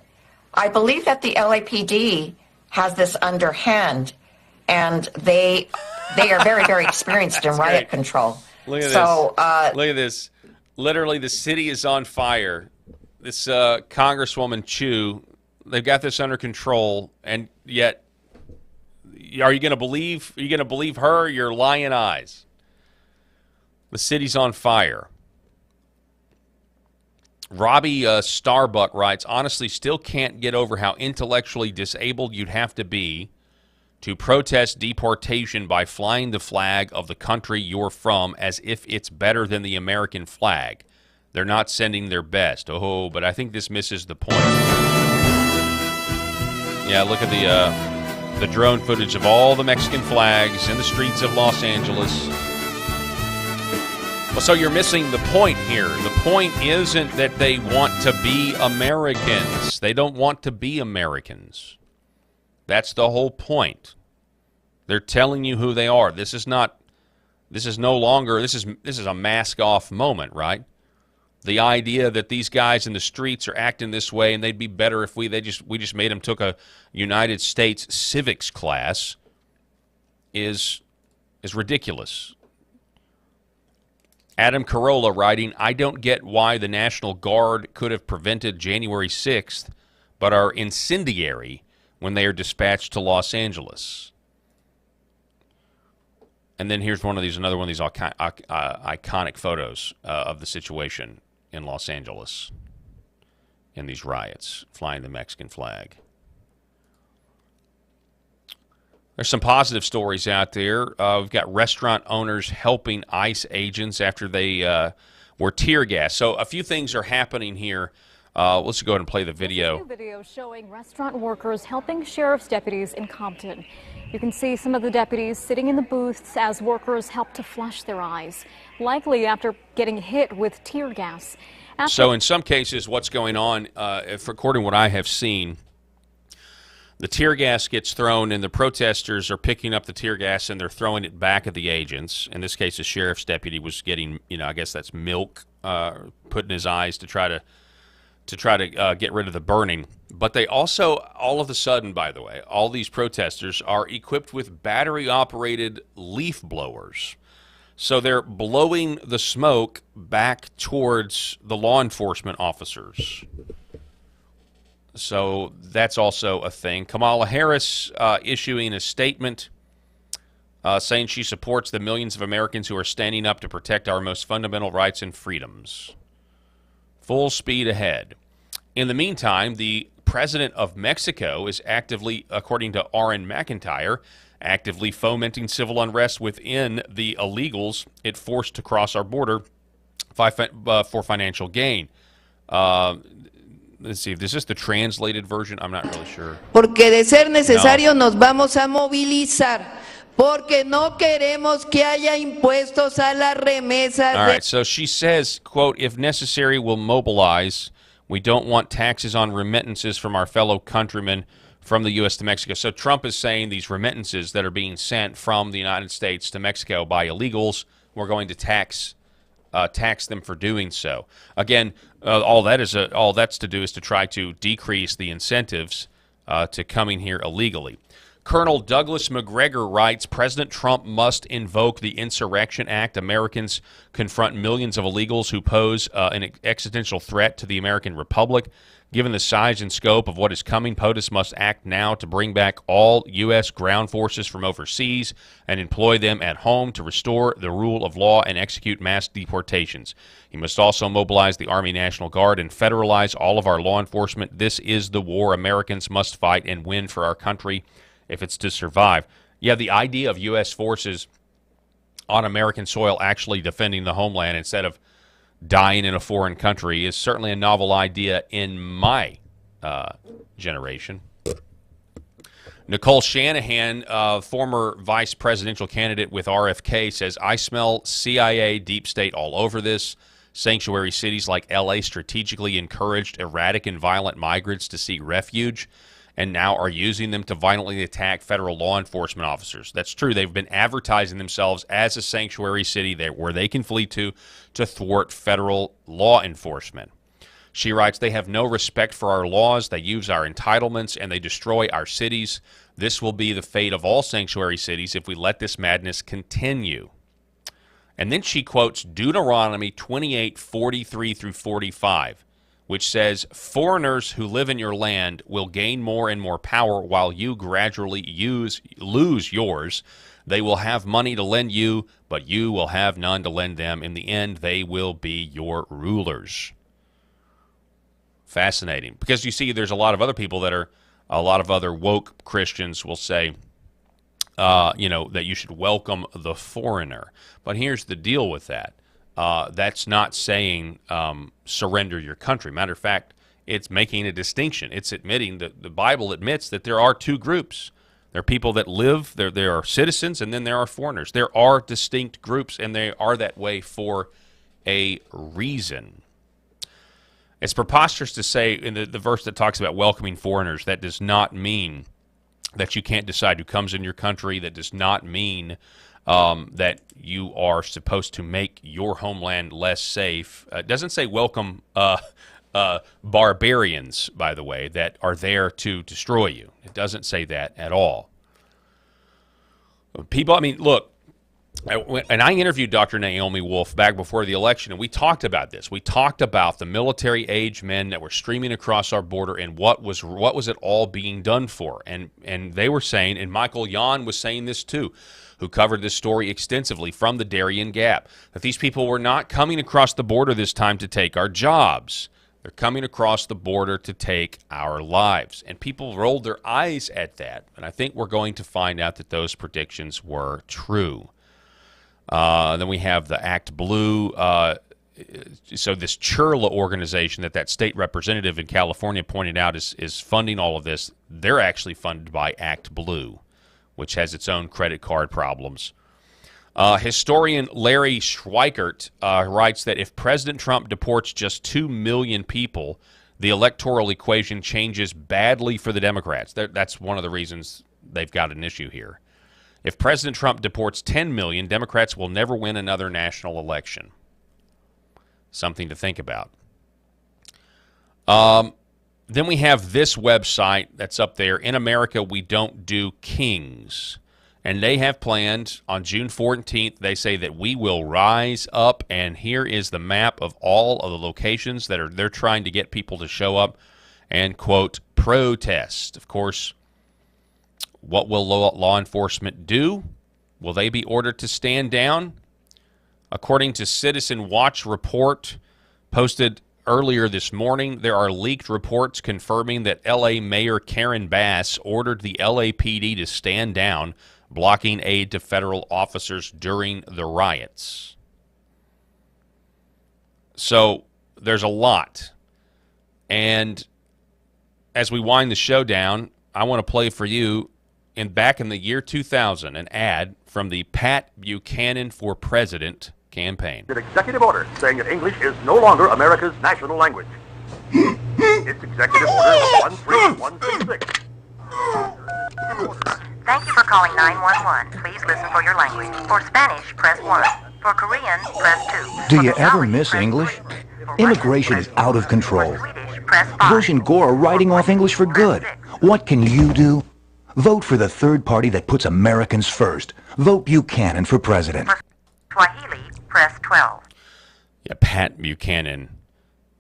I believe that the LAPD has this underhand, and they are very, very experienced in riot control. Look at this. Look at this. Literally, the city is on fire. This Congresswoman Chu, they've got this under control, and yet, are you going to believe? Are you going to believe her? Or your lying eyes. The city's on fire. Robbie Starbuck writes, honestly, still can't get over how intellectually disabled you'd have to be to protest deportation by flying the flag of the country you're from as if it's better than the American flag. They're not sending their best. Oh, but I think this misses the point. Yeah, look at the drone footage of all the Mexican flags in the streets of Los Angeles. Well, so you're missing the point here. The point isn't that they want to be Americans. They don't want to be Americans. That's the whole point. They're telling you who they are. This is a mask-off moment, right? The idea that these guys in the streets are acting this way and they'd be better if we just made them took a United States civics class is ridiculous. Adam Carolla writing, I don't get why the National Guard could have prevented January 6th, but are incendiary when they are dispatched to Los Angeles. And then here's another one of these iconic photos of the situation in Los Angeles in these riots, flying the Mexican flag. There's some positive stories out there. We've got restaurant owners helping ICE agents after they were tear gassed. So a few things are happening here. Let's go ahead and play the video. Video showing restaurant workers helping sheriff's deputies in Compton. You can see some of the deputies sitting in the booths as workers help to flush their eyes, likely after getting hit with tear gas. So in some cases, what's going on, according to what I have seen, the tear gas gets thrown, and the protesters are picking up the tear gas, and they're throwing it back at the agents. In this case, the sheriff's deputy was getting, I guess that's milk put in his eyes to try to get rid of the burning. But they also, all of a sudden, by the way, all these protesters are equipped with battery-operated leaf blowers. So they're blowing the smoke back towards the law enforcement officers. So that's also a thing. Kamala Harris issuing a statement saying she supports the millions of Americans who are standing up to protect our most fundamental rights and freedoms. Full speed ahead. In the meantime, the president of Mexico is actively, according to Aaron McIntyre, actively fomenting civil unrest within the illegals it forced to cross our border for financial gain. Let's see, is this the translated version? I'm not really sure. Porque de ser necesario nos vamos a movilizar. Porque no queremos que haya impuestos a la remesa. All right, so she says, quote, if necessary, we'll mobilize. We don't want taxes on remittances from our fellow countrymen from the U.S. to Mexico. So Trump is saying these remittances that are being sent from the United States to Mexico by illegals, we're going to tax them for doing so. Again, all that's to do is to try to decrease the incentives to coming here illegally. Colonel Douglas McGregor writes, President Trump must invoke the Insurrection Act. Americans confront millions of illegals who pose an existential threat to the American Republic. Given the size and scope of what is coming, POTUS must act now to bring back all U.S. ground forces from overseas and employ them at home to restore the rule of law and execute mass deportations. He must also mobilize the Army National Guard and federalize all of our law enforcement. This is the war Americans must fight and win for our country if it's to survive. Yeah, the idea of U.S. forces on American soil actually defending the homeland instead of dying in a foreign country is certainly a novel idea in my generation. Nicole Shanahan, former vice presidential candidate with RFK, says, I smell CIA deep state all over this. Sanctuary cities like L.A. strategically encouraged erratic and violent migrants to seek refuge, and now are using them to violently attack federal law enforcement officers. That's true. They've been advertising themselves as a sanctuary city where they can flee to thwart federal law enforcement. She writes, they have no respect for our laws, they use our entitlements, and they destroy our cities. This will be the fate of all sanctuary cities if we let this madness continue. And then she quotes Deuteronomy 28:43 through 45. Which says, foreigners who live in your land will gain more and more power while you gradually lose yours. They will have money to lend you, but you will have none to lend them. In the end, they will be your rulers. Fascinating. Because you see, there's a lot of other people a lot of other woke Christians will say, that you should welcome the foreigner. But here's the deal with that. That's not saying surrender your country. Matter of fact, it's making a distinction. It's admitting that the Bible admits that there are two groups. There are people that live, there are citizens, and then there are foreigners. There are distinct groups, and they are that way for a reason. It's preposterous to say in the verse that talks about welcoming foreigners, that does not mean that you can't decide who comes in your country. That does not mean that you are supposed to make your homeland less safe. It doesn't say welcome barbarians, by the way, that are there to destroy you. It doesn't say that at all. People, I mean, look, and I interviewed Dr. Naomi Wolf back before the election, and we talked about this. We talked about the military-age men that were streaming across our border and what was it all being done for. And they were saying, and Michael Yon was saying this too, who covered this story extensively from the Darien Gap, that these people were not coming across the border this time to take our jobs. They're coming across the border to take our lives. And people rolled their eyes at that. And I think we're going to find out that those predictions were true. Then we have the Act Blue. So this Churla organization that state representative in California pointed out is funding all of this. They're actually funded by Act Blue, which has its own credit card problems. Historian Larry Schweikert writes that if President Trump deports just 2 million people, the electoral equation changes badly for the Democrats. That's one of the reasons they've got an issue here. If President Trump deports 10 million, Democrats will never win another national election. Something to think about. Then we have this website that's up there. In America, we don't do kings. And they have planned on June 14th, they say that we will rise up. And here is the map of all of the locations that they're trying to get people to show up and, quote, protest. Of course, what will law enforcement do? Will they be ordered to stand down? According to Citizen Watch report posted earlier this morning, there are leaked reports confirming that L.A. Mayor Karen Bass ordered the LAPD to stand down, blocking aid to federal officers during the riots. So there's a lot. And as we wind the show down, I want to play for you, back in the year 2000, an ad from the Pat Buchanan for President campaign. An executive order saying that English is no longer America's national language. It's Executive Order 13136. Thank you for calling 911. Please listen for your language. For Spanish, press 1. For Korean, press 2. Do you ever miss English? Immigration is out of control. Bush and Gore are writing off English for good. What can you do? Vote for the third party that puts Americans first. Vote Buchanan for president. For Swahili, press 12. Yeah, Pat Buchanan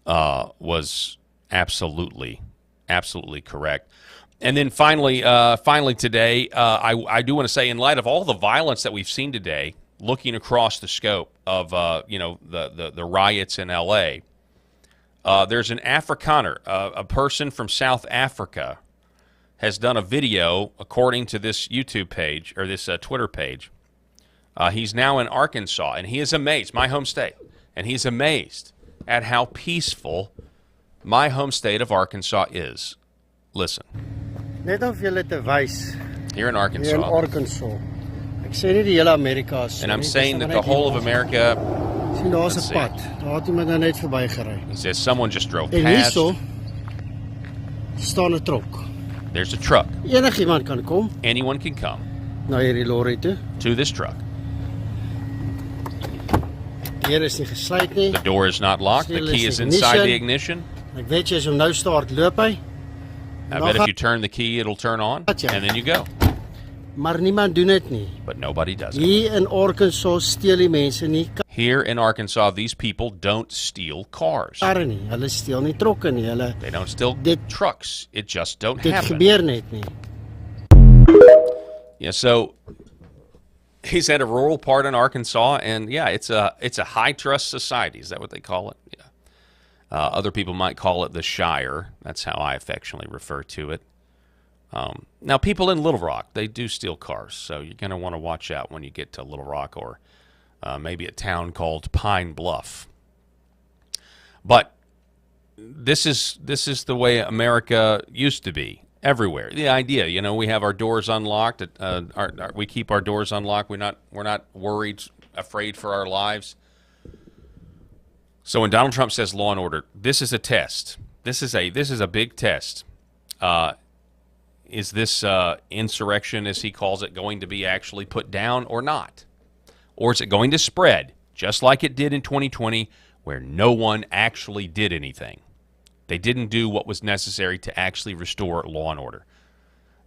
was absolutely correct. And then finally today, I do want to say, in light of all the violence that we've seen today, looking across the scope of the riots in L.A., there's an Afrikaner, a person from South Africa, has done a video, according to this YouTube page or this Twitter page. He's now in Arkansas, and he is amazed, my home state, and he's amazed at how peaceful my home state of Arkansas is. Listen. Net om vir julle te wys. Here in Arkansas. Hier in Arkansas. Ek sê nie die hele Amerika is. And I'm saying that the whole of America. Sien daar's 'n pad. Daar het iemand net verbygery. He says someone just drove en past. En hierso staan 'n trok. There's a truck. Enigiemand kan kom. Anyone can come. Na hierdie lorry toe. To this truck. Die deur is nie gesluit nie. The door is not locked. The key is inside the ignition. Ek weet jy as hom nou start loop hy. I bet if you turn the key, it'll turn on, and then you go. Maar niemand doen dit nie. But nobody does it. Hier in Arkansas steel die mense nie. Here in Arkansas, these people don't steal cars. Karre nie. Hulle steel nie trokke nie. They don't steal trucks. It just don't dit happen. Dit gebeur net nie. Yeah, so he's at a rural part in Arkansas, and yeah, it's a high trust society. Is that what they call it? Yeah. Other people might call it the Shire. That's how I affectionately refer to it. Now, people in Little Rock, they do steal cars, so you're going to want to watch out when you get to Little Rock or maybe a town called Pine Bluff. But this is the way America used to be everywhere. The idea, we have our doors unlocked. We keep our doors unlocked. We're not worried, afraid for our lives. So when Donald Trump says law and order, this is a test. This is a big test. Is this insurrection, as he calls it, going to be actually put down or not? Or is it going to spread, just like it did in 2020, where no one actually did anything? They didn't do what was necessary to actually restore law and order.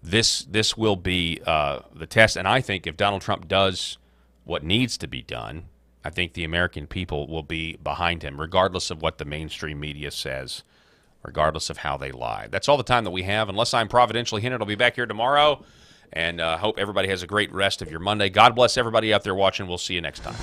This will be the test, and I think if Donald Trump does what needs to be done, I think the American people will be behind him, regardless of what the mainstream media says, regardless of how they lie. That's all the time that we have. Unless I'm providentially hindered, I'll be back here tomorrow, and hope everybody has a great rest of your Monday. God bless everybody out there watching. We'll see you next time.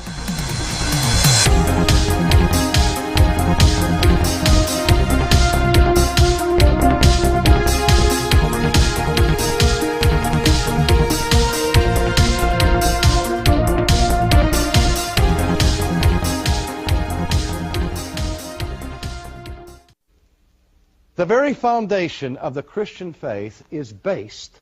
The very foundation of the Christian faith is based